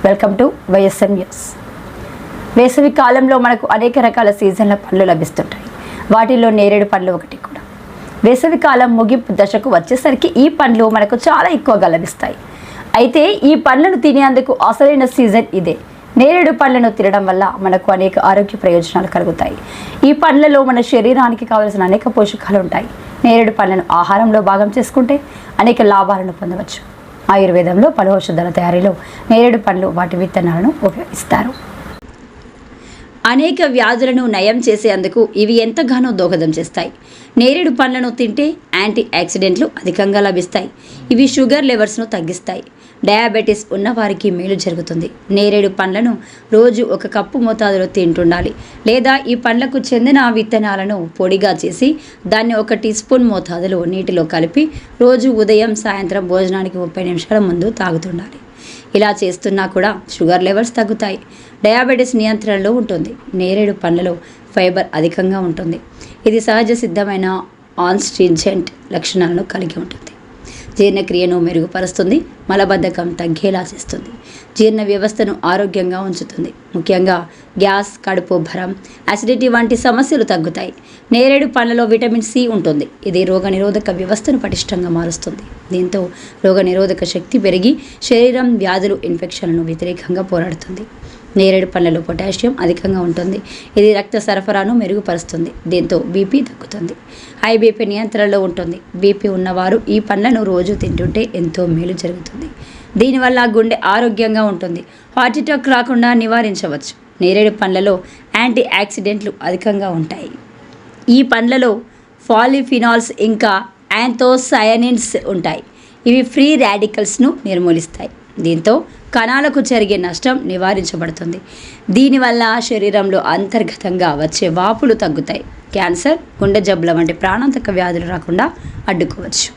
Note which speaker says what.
Speaker 1: Welcome to YSM news. వేసవి కాలంలో మనకు అనేక రకాల సీజన్ల పండ్లు లభిస్తుంటాయి. వాటిల్లో నేరేడు పండ్లు ఒకటి కూడా. వేసవి కాలం ముగింపు దశకు వచ్చేసరికి ఈ పండ్లు మనకు చాలా ఎక్కువగా లభిస్తాయి. అయితే ఈ పండ్లను తినేందుకు అసలైన సీజన్ ఇదే. నేరేడు పండ్లను తినడం వల్ల మనకు అనేక ఆరోగ్య ప్రయోజనాలు కలుగుతాయి. ఈ పండ్లలో మన శరీరానికి కావలసిన అనేక పోషకాలు ఉంటాయి. నేరేడు పండ్లను ఆహారంలో భాగం చేసుకుంటే అనేక లాభాలను పొందవచ్చు. ఆయుర్వేదంలో పలు ఔషధాల తయారీలో నేరేడు పండ్లు వాటి విత్తనాలను ఉపయోగిస్తారు. అనేక వ్యాధులను నయం చేసేందుకు ఇవి ఎంతగానో దోహదం చేస్తాయి. నేరేడు పండ్లను తింటే యాంటీ ఆక్సిడెంట్లు అధికంగా లభిస్తాయి. ఇవి షుగర్ లెవెల్స్ను తగ్గిస్తాయి. డయాబెటీస్ ఉన్నవారికి మేలు జరుగుతుంది. నేరేడు పండ్లను రోజు 1 కప్పు మోతాదులో తింటుండాలి. లేదా ఈ పండ్లకు చెందిన విత్తనాలను పొడిగా చేసి దాన్ని 1 టీ స్పూన్ మోతాదులో నీటిలో కలిపి రోజు ఉదయం సాయంత్రం భోజనానికి 30 నిమిషాల ముందు తాగుతుండాలి. ఇలా చేస్తున్నా కూడా షుగర్ లెవెల్స్ తగ్గుతాయి. డయాబెటీస్ నియంత్రణలో ఉంటుంది. నేరేడు పండ్లలో ఫైబర్ అధికంగా ఉంటుంది. ఇది సహజ సిద్ధమైన ఆన్స్ట్రింజెంట్ లక్షణాలను కలిగి ఉంటుంది. జీర్ణక్రియను మెరుగుపరుస్తుంది. మలబద్ధకం తగ్గేలా చేస్తుంది. జీర్ణ వ్యవస్థను ఆరోగ్యంగా ఉంచుతుంది. ముఖ్యంగా గ్యాస్, కడుపు భరం, అసిడిటీ వంటి సమస్యలు తగ్గుతాయి. నేరేడు పండ్లలో విటమిన్ సి ఉంటుంది. ఇది రోగనిరోధక వ్యవస్థను పటిష్టంగా మారుస్తుంది. దీంతో రోగనిరోధక శక్తి పెరిగి శరీరం వ్యాధులు, ఇన్ఫెక్షన్లను వ్యతిరేకంగా పోరాడుతుంది. నేరేడు పండ్లలో పొటాషియం అధికంగా ఉంటుంది. ఇది రక్త సరఫరాను మెరుగుపరుస్తుంది. దీంతో బీపీ తగ్గుతుంది. హై బీపీ నియంత్రణలో ఉంటుంది. బీపీ ఉన్నవారు ఈ పండ్లను రోజు తింటుంటే ఎంతో మేలు జరుగుతుంది. దీనివల్ల గుండె ఆరోగ్యంగా ఉంటుంది. హార్ట్ అటాక్ రాకుండా నివారించవచ్చు. నేరేడు పండ్లలో యాంటీ ఆక్సిడెంట్లు అధికంగా ఉంటాయి. ఈ పండ్లలో పాలిఫినాల్స్ ఇంకా యాంథోసయానిన్స్ ఉంటాయి. ఇవి ఫ్రీ రాడికల్స్ను నిర్మూలిస్తాయి. దీంతో కణాలకు జరిగే నష్టం నివారించబడుతుంది. దీనివల్ల శరీరంలో అంతర్గతంగా వచ్చే వాపులు తగ్గుతాయి. క్యాన్సర్, గుండె జబ్బుల వంటి ప్రాణాంతక వ్యాధులు రాకుండా అడ్డుకోవచ్చు.